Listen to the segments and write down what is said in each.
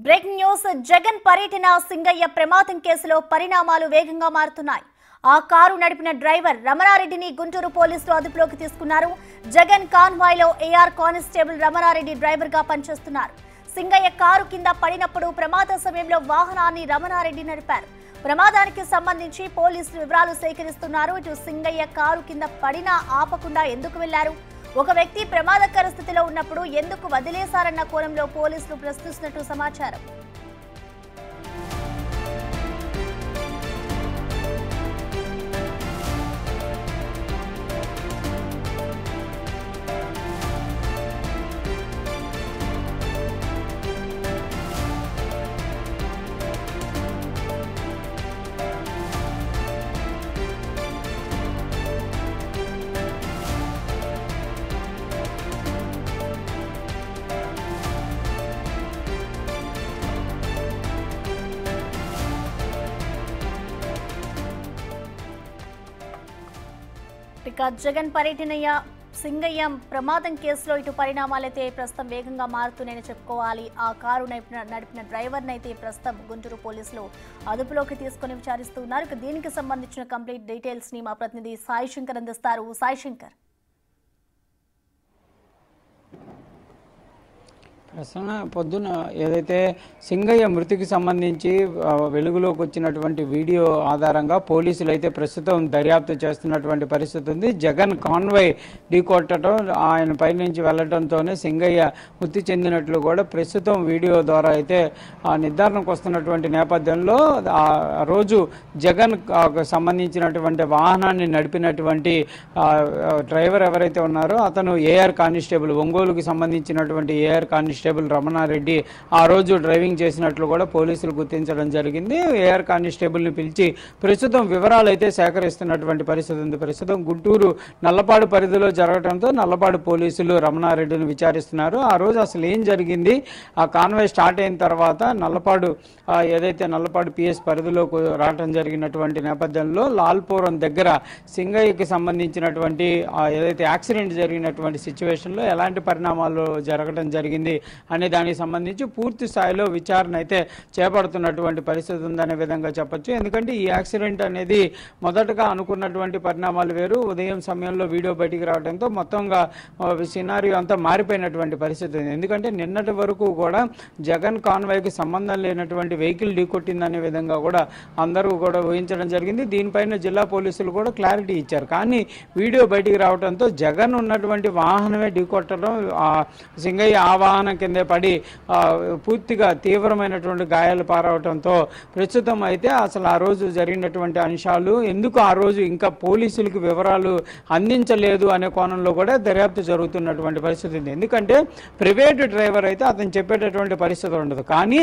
Breaking news Jagan పర్యటన సింగయ్య ప్రమాదం కేసులో పరిణామాలు వేగంగా మారుతున్నాయి. ఆ కారు నడిపిన డ్రైవర్ రమణారెడ్డిని గుంటూరు పోలీసులు అదుపులోకి తీసుకున్నారు. జగన్ కాన్వాయ్ లో ఏఆర్ కానిస్టేబుల్ రమణారెడ్డి డ్రైవర్ గా పనిచేస్తున్నారు. సింగయ్య కారు కింద పడినప్పుడు ప్రమాద సమయంలో వాహనాన్ని రమణారెడ్డి నడిపారు. ప్రమాదానికి సంబంధించి పోలీసులు వివరాలు సేకరిస్తున్నారు. ఇటు సింగయ్య కారు కింద పడినా ఆపకుండా ఎందుకు వెళ్లారు, ఒక వ్యక్తి ప్రమాదకర స్థితిలో ఉన్నప్పుడు ఎందుకు వదిలేశారన్న కోణంలో పోలీసులు ప్రశ్నిస్తున్నట్టు సమాచారం. ఇక జగన్ పర్యటన సింగయ్య ప్రమాదం కేసులో ఇటు పరిణామాలైతే ప్రస్తుతం వేగంగా మారుతున్నాయని చెప్పుకోవాలి. ఆ కారు నడిపిన డ్రైవర్ని అయితే ప్రస్తుతం గుంటూరు పోలీసులు అదుపులోకి తీసుకుని విచారిస్తున్నారు. ఇక దీనికి సంబంధించిన కంప్లీట్ డీటెయిల్స్ ని మా ప్రతినిధి సాయి శంకర్ అందిస్తారు. సాయి శంకర్, ప్రసన్న పొద్దున ఏదైతే సింగయ్య మృతికి సంబంధించి వెలుగులోకి వచ్చినటువంటి వీడియో ఆధారంగా పోలీసులు అయితే ప్రస్తుతం దర్యాప్తు చేస్తున్నటువంటి పరిస్థితి ఉంది. జగన్ కాన్వాయ్ ఢీకొట్టడం, ఆయన పైనుంచి వెళ్లడంతోనే సింగయ్య మృతి చెందినట్లు కూడా ప్రస్తుతం వీడియో ద్వారా అయితే నిర్ధారణకు వస్తున్నటువంటి నేపథ్యంలో ఆ రోజు జగన్ సంబంధించినటువంటి వాహనాన్ని నడిపినటువంటి డ్రైవర్ ఎవరైతే ఉన్నారో అతను ఏఆర్ కానిస్టేబుల్, ఒంగోలుకి సంబంధించినటువంటి ఏఆర్ కానిస్టేబుల్ రమణారెడ్డి ఆ రోజు డ్రైవింగ్ చేసినట్లు కూడా పోలీసులు గుర్తించడం జరిగింది. ఏఆర్ కానిస్టేబుల్ని పిలిచి ప్రస్తుతం వివరాలు అయితే సేకరిస్తున్నటువంటి పరిస్థితి ఉంది. ప్రస్తుతం గుంటూరు నల్లపాడు పరిధిలో జరగడంతో నల్లపాడు పోలీసులు రమణారెడ్డిని విచారిస్తున్నారు. ఆ రోజు అసలు ఏం జరిగింది, ఆ కాన్వాయ్ స్టార్ట్ అయిన తర్వాత నల్లపాడు నల్లపాడు పిఎస్ పరిధిలోకి రావడం జరిగినటువంటి నేపథ్యంలో లాల్పురం దగ్గర సింగయ్యకి సంబంధించినటువంటి ఏదైతే యాక్సిడెంట్ జరిగినటువంటి సిచ్యువేషన్లో ఎలాంటి పరిణామాలు జరగడం జరిగింది అనే దానికి సంబంధించి పూర్తి స్థాయిలో విచారణ అయితే చేపడుతున్నటువంటి పరిస్థితి ఉందనే విధంగా చెప్పొచ్చు. ఎందుకంటే ఈ యాక్సిడెంట్ అనేది మొదటగా అనుకున్నటువంటి పరిణామాలు వేరు. ఉదయం సమయంలో వీడియో బయటికి రావడంతో మొత్తంగా సినారియో అంతా మారిపోయినటువంటి పరిస్థితి ఉంది. ఎందుకంటే నిన్నటి వరకు కూడా జగన్ కాన్వాయ్కి సంబంధం లేనటువంటి వెహికల్ ఢీకొట్టిందనే విధంగా కూడా అందరూ కూడా ఊహించడం జరిగింది. దీనిపైన జిల్లా పోలీసులు కూడా క్లారిటీ ఇచ్చారు. కానీ వీడియో బయటికి రావడంతో జగన్ ఉన్నటువంటి వాహనమే ఢీకొట్టడం, సింగయ్య ఆ వాహనం కిందే పడి పూర్తిగా తీవ్రమైనటువంటి గాయాలు పారవడంతో ప్రస్తుతం అయితే అసలు ఆ రోజు జరిగినటువంటి అంశాలు ఎందుకు ఆ రోజు ఇంకా పోలీసులకు వివరాలు అందించలేదు అనే కోణంలో కూడా దర్యాప్తు జరుగుతున్నటువంటి పరిస్థితి ఉంది. ఎందుకంటే ప్రైవేట్ డ్రైవర్ అయితే అతను చెప్పేటటువంటి పరిస్థితి ఉండదు. కానీ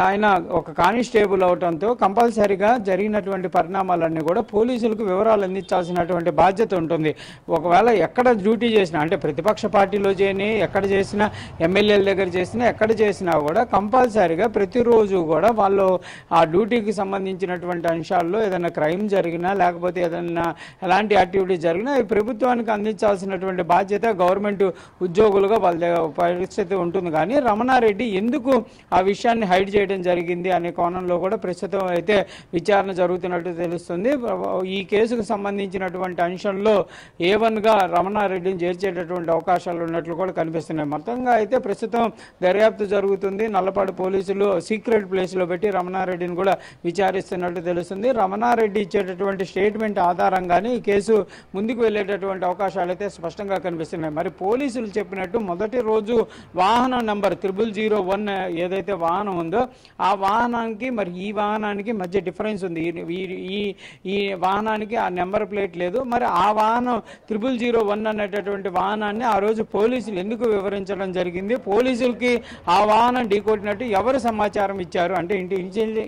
ఆయన ఒక కానిస్టేబుల్ అవడంతో కంపల్సరీగా జరిగినటువంటి పరిణామాలన్నీ కూడా పోలీసులకు వివరాలు అందించాల్సినటువంటి బాధ్యత ఉంటుంది. ఒకవేళ ఎక్కడ డ్యూటీ చేసినా, అంటే ప్రతిపక్ష పార్టీలో చేయని, ఎక్కడ చేసినా, ఎమ్మెల్యేల దగ్గర చేసినా, ఎక్కడ చేసినా కూడా కంపల్సరీగా ప్రతిరోజు కూడా వాళ్ళు ఆ డ్యూటీకి సంబంధించినటువంటి అంశాల్లో ఏదైనా క్రైమ్ జరిగినా లేకపోతే ఏదైనా ఎలాంటి యాక్టివిటీ జరిగినా ఈ ప్రభుత్వానికి అందించాల్సినటువంటి బాధ్యత గవర్నమెంట్ ఉద్యోగులుగా వాళ్ళ పరిస్థితి ఉంటుంది. కానీ రమణారెడ్డి ఎందుకు ఆ విషయాన్ని హైడ్ చేయడం జరిగింది అనే కోణంలో కూడా ప్రస్తుతం అయితే విచారణ జరుగుతున్నట్టు తెలుస్తుంది. ఈ కేసుకు సంబంధించినటువంటి అంశంలో A1గా రమణారెడ్డిని చేర్చేటటువంటి అవకాశాలు ఉన్నట్లు కూడా కనిపిస్తున్నాయి. మొత్తంగా అయితే ప్రస్తుతం దర్యాప్తు జరుగుతుంది. నల్లపాడు పోలీసులు సీక్రెట్ ప్లేస్లో పెట్టి రమణారెడ్డిని కూడా విచారిస్తున్నట్టు తెలుస్తుంది. రమణారెడ్డి ఇచ్చేటటువంటి స్టేట్మెంట్ ఆధారంగానే ఈ కేసు ముందుకు వెళ్ళేటటువంటి అవకాశాలు అయితే స్పష్టంగా కనిపిస్తున్నాయి. మరి పోలీసులు చెప్పినట్టు మొదటి రోజు వాహనం నంబర్ 0001 ఏదైతే వాహనం ఉందో ఆ వాహనానికి మరి ఈ వాహనానికి మధ్య డిఫరెన్స్ ఉంది. ఈ వాహనానికి ఆ నెంబర్ ప్లేట్ లేదు. మరి ఆ వాహనం 0001 అనేటటువంటి వాహనాన్ని ఆ రోజు పోలీసులు ఎందుకు వివరించడం జరిగింది, పోలీసులకి ఆ వాహనం ఢీకొట్టినట్టు ఎవరు సమాచారం ఇచ్చారు, అంటే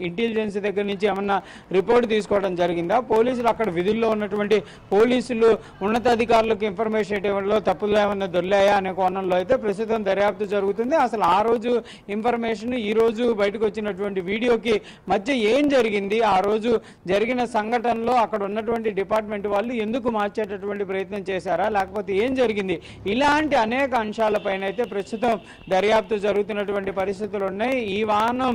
ఇంటెలిజెన్స్ దగ్గర నుంచి ఏమన్నా రిపోర్ట్ తీసుకోవడం జరిగిందా, పోలీసులు అక్కడ విధుల్లో ఉన్నటువంటి పోలీసులు ఉన్నతాధికారులకు ఇన్ఫర్మేషన్ ఇవ్వడంలో తప్పులు ఏమన్నా దొర్లాయా అనే కోణంలో అయితే ప్రస్తుతం దర్యాప్తు జరుగుతుంది. అసలు ఆ రోజు ఇన్ఫర్మేషన్ ఈ రోజు బయటకు వచ్చినటువంటి వీడియోకి మధ్య ఏం జరిగింది, ఆ రోజు జరిగిన సంఘటనలో అక్కడ ఉన్నటువంటి డిపార్ట్మెంట్ వాళ్ళు ఎందుకు మార్చేటటువంటి ప్రయత్నం చేశారా, లేకపోతే ఏం జరిగింది, ఇలాంటి అనేక అంశాలపైన అయితే ప్రస్తుతం దర్యాప్తు జరుగుతున్నటువంటి పరిస్థితులు ఉన్నాయి. ఈ వాహనం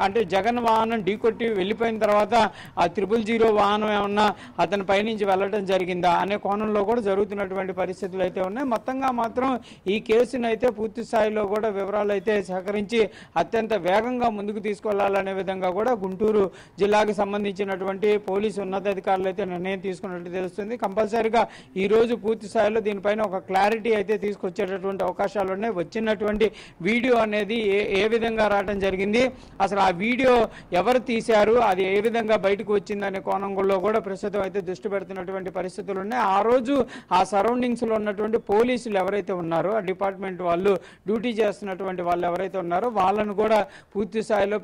అంటే జగన్ వాహనం ఢీకొట్టి వెళ్ళిపోయిన తర్వాత ఆ 000 వాహనం ఏమన్నా అతని పైనుంచి వెళ్ళడం జరిగిందా అనే కోణంలో కూడా జరుగుతున్నటువంటి పరిస్థితులు అయితే ఉన్నాయి. మొత్తంగా మాత్రం ఈ కేసును అయితే పూర్తి స్థాయిలో కూడా వివరాలు అయితే సేకరించి అత్యంత వేగంగా ముందుకు తీసుకెళ్లాలనే విధంగా కూడా గుంటూరు జిల్లాకు సంబంధించినటువంటి పోలీసు ఉన్నతాధికారులు అయితే నిర్ణయం తీసుకున్నట్టు తెలుస్తుంది. కంపల్సరీగా ఈ రోజు పూర్తి స్థాయిలో దీనిపైన ఒక క్లారిటీ అయితే తీసుకొచ్చేటటువంటి అవకాశాలు ఉన్నాయి. వచ్చినటువంటి వీడియో అనేది ఏ విధంగా రావడం జరిగింది, అసలు ఆ వీడియో ఎవరు తీశారు, అది ఏ విధంగా బయటకు వచ్చిందనే కోణంలో కూడా ప్రస్తుతం అయితే దృష్టి పెడుతున్నటువంటి పరిస్థితులు ఉన్నాయి. ఆ రోజు ఆ సరౌండింగ్స్ లో ఉన్నటువంటి పోలీసులు ఎవరైతే ఉన్నారో, ఆ డిపార్ట్మెంట్ వాళ్ళు డ్యూటీ చేస్తున్నటువంటి వాళ్ళు ఎవరైతే ఉన్నారో వాళ్ళను కూడా పూర్తి స్థాయిలో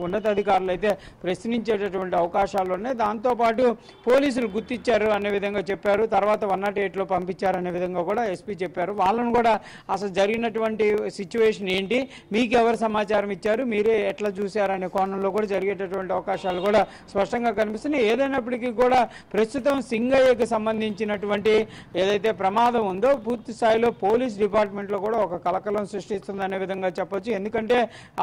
ఉన్నతాధికారులు అయితే ప్రశ్నించేటటువంటి అవకాశాలు ఉన్నాయి. దాంతోపాటు పోలీసులు గుర్తించారు అనే విధంగా చెప్పారు. తర్వాత 108లో పంపించారు అనే విధంగా కూడా ఎస్పీ చెప్పారు. వాళ్ళను కూడా అసలు జరిగినటువంటి సిచ్యువేషన్ ఏంటి, మీకు ఎవరు సమాచారం ఇచ్చారు, మీరే ఎట్లా చూశారు అనే కోణంలో కూడా జరిగేటటువంటి అవకాశాలు కూడా స్పష్టంగా కనిపిస్తున్నాయి. ఏదైనప్పటికీ కూడా ప్రస్తుతం సింగయ్యకు సంబంధించినటువంటి ఏదైతే ప్రమాదం ఉందో పూర్తి స్థాయిలో పోలీస్ డిపార్ట్మెంట్లో కూడా ఒక కలకలం సృష్టిస్తుంది అనే విధంగా చెప్పొచ్చు. ఎందుకంటే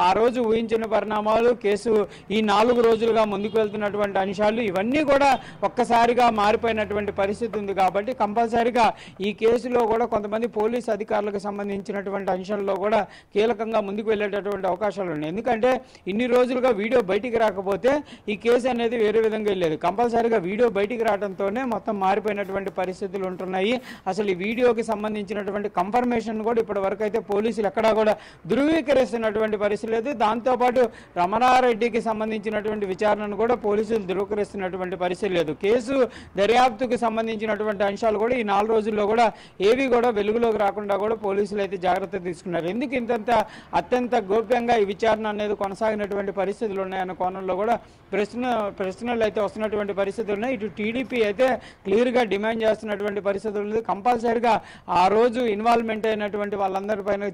ఆ రోజు ఊహించిన పరిణామాలు, కేసు ఈ 4 రోజులుగా ముందుకు వెళ్తున్నటువంటి అంశాలు ఇవన్నీ కూడా ఒక్కసారిగా మారిపోయినటువంటి పరిస్థితి ఉంది. కాబట్టి కంపల్సరీగా ఈ కేసులో కూడా కొంతమంది పోలీస్ అధికారులకు సంబంధించినటువంటి అంశాల్లో కూడా కీలకంగా ముందుకు వెళ్ళేటటువంటి అవకాశాలు ఉన్నాయి. ఎందుకంటే ఇన్ని రోజులుగా వీడియో బయటికి రాకపోతే ఈ కేసు అనేది వేరే విధంగా వెళ్ళేది. కంపల్సరీగా వీడియో బయటికి రావడంతోనే మొత్తం మారిపోయినటువంటి పరిస్థితులు ఉంటున్నాయి. అసలు ఈ వీడియోకి సంబంధించినటువంటి కన్ఫర్మేషన్ కూడా ఇప్పటి వరకు అయితే పోలీసులు ఎక్కడా కూడా ధృవీకరిస్తున్నటువంటి పరిస్థితి లేదు. దాంతోపాటు రమణారెడ్డికి సంబంధించినటువంటి విచారణను కూడా పోలీసులు ధృవీకరిస్తున్నటువంటి పరిస్థితి లేదు. కేసు దర్యాప్తుకు సంబంధించినటువంటి అంశాలు కూడా ఈ 4 రోజుల్లో కూడా ఏవి కూడా వెలుగులోకి రాకుండా కూడా పోలీసులు అయితే జాగ్రత్త తీసుకున్నారు. ఎందుకు ఇంతంత అత్యంత గోప్యంగా ఈ విచారణ అనేది కొనసాగినటువంటి పరిస్థితులు ఉన్నాయన్న కోణంలో కూడా ప్రశ్నలు అయితే వస్తున్నటువంటి పరిస్థితులు ఉన్నాయి. ఇటు టీడీపీ అయితే క్లియర్గా డిమాండ్ చేస్తున్నటువంటి పరిస్థితులు ఉంది. కంపల్సరీగా ఆ రోజు ఇన్వాల్వ్మెంట్ అయినటువంటి వాళ్ళందరిపైన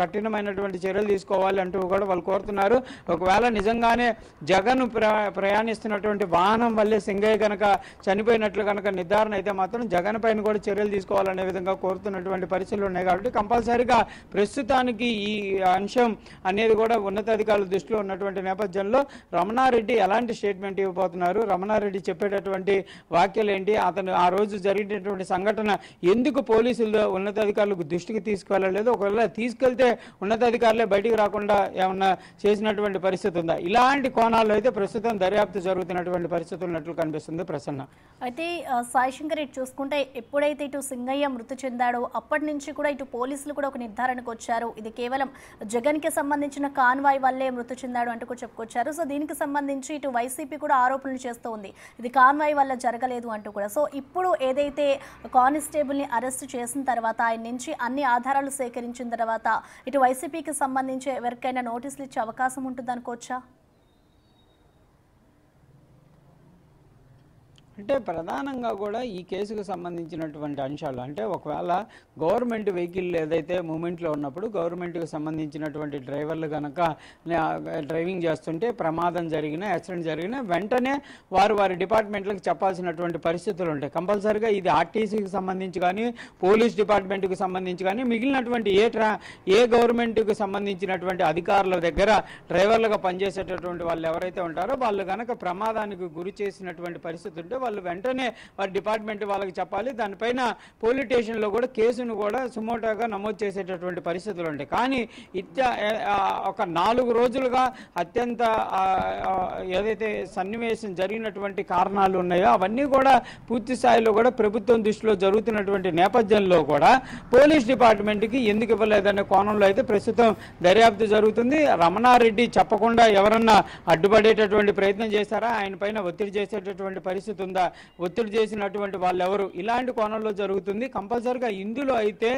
కఠినమైనటువంటి చర్యలు తీసుకోవాలి అంటూ కూడా వాళ్ళు కోరుతున్నారు. ఒకవేళ నిజంగానే జగన్ ప్రయాణిస్తున్నటువంటి వాహనం వల్లే సింగయ్య కనుక చనిపోయినట్లు కనుక నిర్ధారణ అయితే మాత్రం జగన్ పైన కూడా చర్యలు తీసుకోవాలనే విధంగా కోరుతున్నటువంటి పరిస్థితులు ఉన్నాయి. కాబట్టి కంపల్సరీగా ప్రస్తుతానికి ఈ అంశం అనేది కూడా ఉన్నతాధికారుల దృష్టిలో ఉన్నటువంటి నేపథ్యంలో రమణారెడ్డి ఎలాంటి స్టేట్మెంట్ ఇవ్వబోతున్నారు, రమణారెడ్డి చెప్పేటటువంటి వ్యాఖ్యలు ఏంటి, అతను ఆ రోజు జరిగినటువంటి సంఘటన ఎందుకు పోలీసులు ఉన్నతాధికారులకు దృష్టికి తీసుకువెళ్ళలేదు, ఒకవేళ తీసుకెళ్తే ఉన్నతాధికారులే బయటికి రాకుండా ఏమన్నా చేసినటువంటి పరిస్థితి ఉందా, ఇలాంటి కోణాల్లో అయితే ప్రస్తుతం దర్యాప్తు జరుగుతున్నటువంటి పరిస్థితులు ఉన్నట్లు కనిపిస్తుంది. ప్రసన్న అయితే సాయి శంకర్ ఇటు చూసుకుంటే ఎప్పుడైతే ఇటు సింగయ్య మృతి చెందాడో అప్పటి నుంచి కూడా ఇటు పోలీసులు కూడా ఒక నిర్ధారణకు వచ్చారు. ఇది కేవలం జగన్ కి సంబంధించిన కాన్వాయ్ వల్లే మృతి చెందాడు అంటూ కూడా చెప్పుకొచ్చారు. సో దీనికి సంబంధించి ఇటు వైసీపీ కూడా ఆరోపణలు చేస్తూ ఉంది, ఇది కాన్వాయ్ వల్ల జరగలేదు అంటూ కూడా. సో ఇప్పుడు ఏదైతే కానిస్టేబుల్ ని అరెస్ట్ చేసిన తర్వాత ఆయన నుంచి అన్ని ఆధారాలు సేకరించిన తర్వాత ఇటు వైసీపీకి సంబంధించి ఎవరికైనా నోటీసులు ఇచ్చే అవకాశం ఉంటుంది అనుకోవచ్చా? అంటే ప్రధానంగా కూడా ఈ కేసుకు సంబంధించినటువంటి అంశాలు అంటే ఒకవేళ గవర్నమెంట్ వెహికల్ ఏదైతే మూమెంట్లో ఉన్నప్పుడు గవర్నమెంట్కి సంబంధించినటువంటి డ్రైవర్లు కనుక డ్రైవింగ్ చేస్తుంటే ప్రమాదం జరిగినా యాక్సిడెంట్ జరిగినా వెంటనే వారి డిపార్ట్మెంట్లకు చెప్పాల్సినటువంటి పరిస్థితులు ఉంటాయి. కంపల్సరీగా ఇది ఆర్టీసీకి సంబంధించి కానీ పోలీస్ డిపార్ట్మెంట్కి సంబంధించి కానీ మిగిలినటువంటి ఏ గవర్నమెంట్కి సంబంధించినటువంటి అధికారుల దగ్గర డ్రైవర్లుగా పనిచేసేటటువంటి వాళ్ళు ఎవరైతే ఉంటారో వాళ్ళు కనుక ప్రమాదానికి గురి చేసినటువంటి పరిస్థితి ఉంటే వాళ్ళు వెంటనే వారి డిపార్ట్మెంట్ వాళ్ళకి చెప్పాలి. దానిపైన పోలీస్ స్టేషన్లో కూడా కేసును కూడా సుమోటోగా నమోదు చేసేటటువంటి పరిస్థితులు ఉంటాయి. కానీ ఒక 4 రోజులుగా అత్యంత ఏదైతే సన్నివేశం జరిగినటువంటి కారణాలు ఉన్నాయో అవన్నీ కూడా పూర్తి స్థాయిలో కూడా ప్రభుత్వం దృష్టిలో జరుగుతున్నటువంటి నేపథ్యంలో కూడా పోలీస్ డిపార్ట్మెంట్కి ఎందుకు ఇవ్వలేదనే కోణంలో అయితే ప్రస్తుతం దర్యాప్తు జరుగుతుంది. రమణారెడ్డి చెప్పకుండా ఎవరన్నా అడ్డుపడేటటువంటి ప్రయత్నం చేశారా, ఆయన పైన ఒత్తిడి చేసేటటువంటి పరిస్థితి ఉందా, ఒత్తిడి చేసినటువంటి వాళ్ళు ఎవరు, ఇలాంటి కోణంలో జరుగుతుంది. కంపల్సరిగా ఇందులో అయితే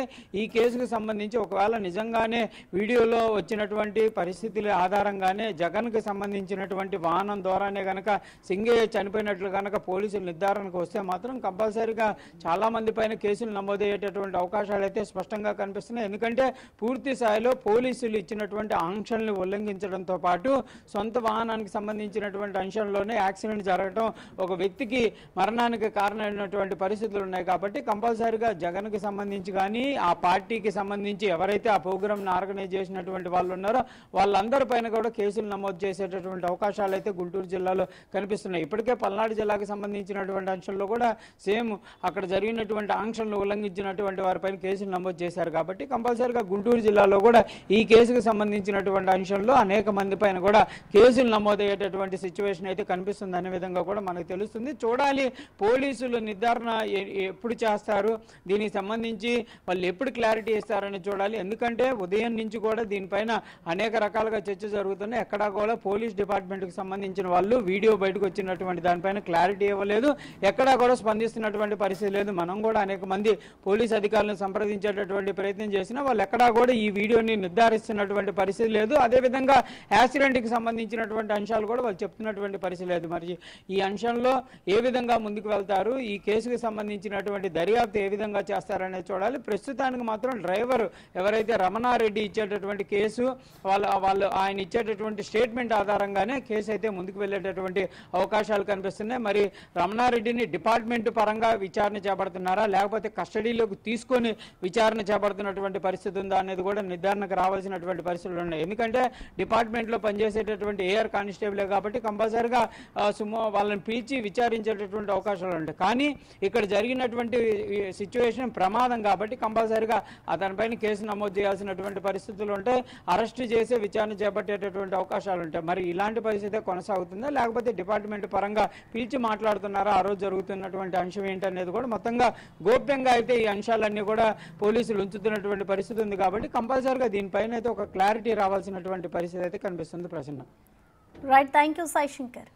ఈ కేసుకు సంబంధించి ఒకవేళ నిజంగానే వీడియోలో వచ్చినటువంటి పరిస్థితుల ఆధారంగానే జగన్కి సంబంధించినటువంటి వాహనం ద్వారానే కనుక సింగయ్య చనిపోయినట్లు కనుక పోలీసులు నిర్ధారణకు వస్తే మాత్రం కంపల్సరిగా చాలా మంది పైన కేసులు నమోదయ్యేటటువంటి అవకాశాలు అయితే స్పష్టంగా కనిపిస్తున్నాయి. ఎందుకంటే పూర్తి స్థాయిలో పోలీసులు ఇచ్చినటువంటి ఆంక్షల్ని ఉల్లంఘించడంతో పాటు సొంత వాహనానికి సంబంధించినటువంటి అంశంలోనే యాక్సిడెంట్ జరగడం, ఒక వ్యక్తికి మరణానికి కారణమైనటువంటి పరిస్థితులు ఉన్నాయి. కాబట్టి కంపల్సరీగా జగన్కి సంబంధించి కానీ ఆ పార్టీకి సంబంధించి ఎవరైతే ఆ ప్రోగ్రామ్ని ఆర్గనైజ్ చేసినటువంటి వాళ్ళు ఉన్నారో వాళ్ళందరి పైన కూడా కేసులు నమోదు చేసేటటువంటి అవకాశాలు అయితే గుంటూరు జిల్లాలో కనిపిస్తున్నాయి. ఇప్పటికే పల్నాడు జిల్లాకు సంబంధించినటువంటి అంశంలో కూడా సేమ్ అక్కడ జరిగినటువంటి ఆంక్షలను ఉల్లంఘించినటువంటి వారిపైన కేసులు నమోదు చేశారు. కాబట్టి కంపల్సరీగా గుంటూరు జిల్లాలో కూడా ఈ కేసుకు సంబంధించినటువంటి అంశంలో అనేక మంది పైన కూడా కేసులు నమోదయ్యేటటువంటి సిచ్యువేషన్ అయితే కనిపిస్తుంది అనే విధంగా కూడా మనకు తెలుస్తుంది. చూడాలి పోలీసులు నిర్ధారణ ఎప్పుడు చేస్తారు, దీనికి సంబంధించి వాళ్ళు ఎప్పుడు క్లారిటీ ఇస్తారని చూడాలి. ఎందుకంటే ఉదయం నుంచి కూడా దీనిపైన అనేక రకాలుగా చర్చ జరుగుతున్నాయి. ఎక్కడా కూడా పోలీస్ డిపార్ట్మెంట్కి సంబంధించిన వాళ్ళు వీడియో బయటకు వచ్చినటువంటి దానిపైన క్లారిటీ ఇవ్వలేదు, ఎక్కడా కూడా స్పందిస్తున్నటువంటి పరిస్థితి లేదు. మనం కూడా అనేక మంది పోలీస్ అధికారులను సంప్రదించేటటువంటి ప్రయత్నం చేసినా వాళ్ళు ఎక్కడా కూడా ఈ వీడియోని నిర్ధారిస్తున్నటువంటి పరిస్థితి లేదు. అదేవిధంగా యాక్సిడెంట్కి సంబంధించినటువంటి అంశాలు కూడా వాళ్ళు చెప్తున్నటువంటి పరిస్థితి లేదు. మరి ఈ అంశంలో ఏ విధంగా ముందుకు వెళ్తారు, ఈ కేసుకు సంబంధించినటువంటి దర్యాప్తు ఏ విధంగా చేస్తారనేది చూడాలి. ప్రస్తుతానికి మాత్రం డ్రైవర్ ఎవరైతే రమణారెడ్డి ఇచ్చేటటువంటి కేసు వాళ్ళు ఆయన ఇచ్చేటటువంటి స్టేట్మెంట్ ఆధారంగానే కేసు అయితే ముందుకు వెళ్ళేటటువంటి అవకాశాలు కనిపిస్తున్నాయి. మరి రమణారెడ్డిని డిపార్ట్మెంట్ పరంగా విచారణ చేపడుతున్నారా, లేకపోతే కస్టడీలోకి తీసుకొని విచారణ చేపడుతున్నటువంటి పరిస్థితి ఉందా అనేది కూడా నిర్ధారణకు రావాల్సినటువంటి పరిస్థితులు ఉన్నాయి. ఎందుకంటే డిపార్ట్మెంట్లో పనిచేసేటటువంటి ఏఆర్ కానిస్టేబులే కాబట్టి కంపల్సరిగా వాళ్ళని పిలిచి విచారించేటటువంటి అవకాశాలు ఉంటాయి. కానీ ఇక్కడ జరిగినటువంటి సిచ్యువేషన్ ప్రమాదం కాబట్టి కంపల్సరిగా అతనిపైన కేసు నమోదు చేయాల్సినటువంటి పరిస్థితులు ఉంటాయి. అరెస్ట్ చేసి విచారణ చేపట్టేటటువంటి అవకాశాలు ఉంటాయి. మరి ఇలాంటి పరిస్థితి కొనసాగుతుందా, లేకపోతే డిపార్ట్మెంట్ పరంగా పిలిచి మాట్లాడుతున్నారా, ఆ రోజు జరుగుతున్నటువంటి అంశం ఏంటనేది కూడా మొత్తంగా గోప్యంగా అయితే ఈ అంశాలన్నీ కూడా పోలీసులు ఉంచుతున్నటువంటి పరిస్థితి ఉంది. కాబట్టి కంపల్సరిగా దీనిపైన అయితే ఒక క్లారిటీ రావాల్సినటువంటి పరిస్థితి అయితే కనిపిస్తుంది. Prasanna. Right, thank you Sai Shankar.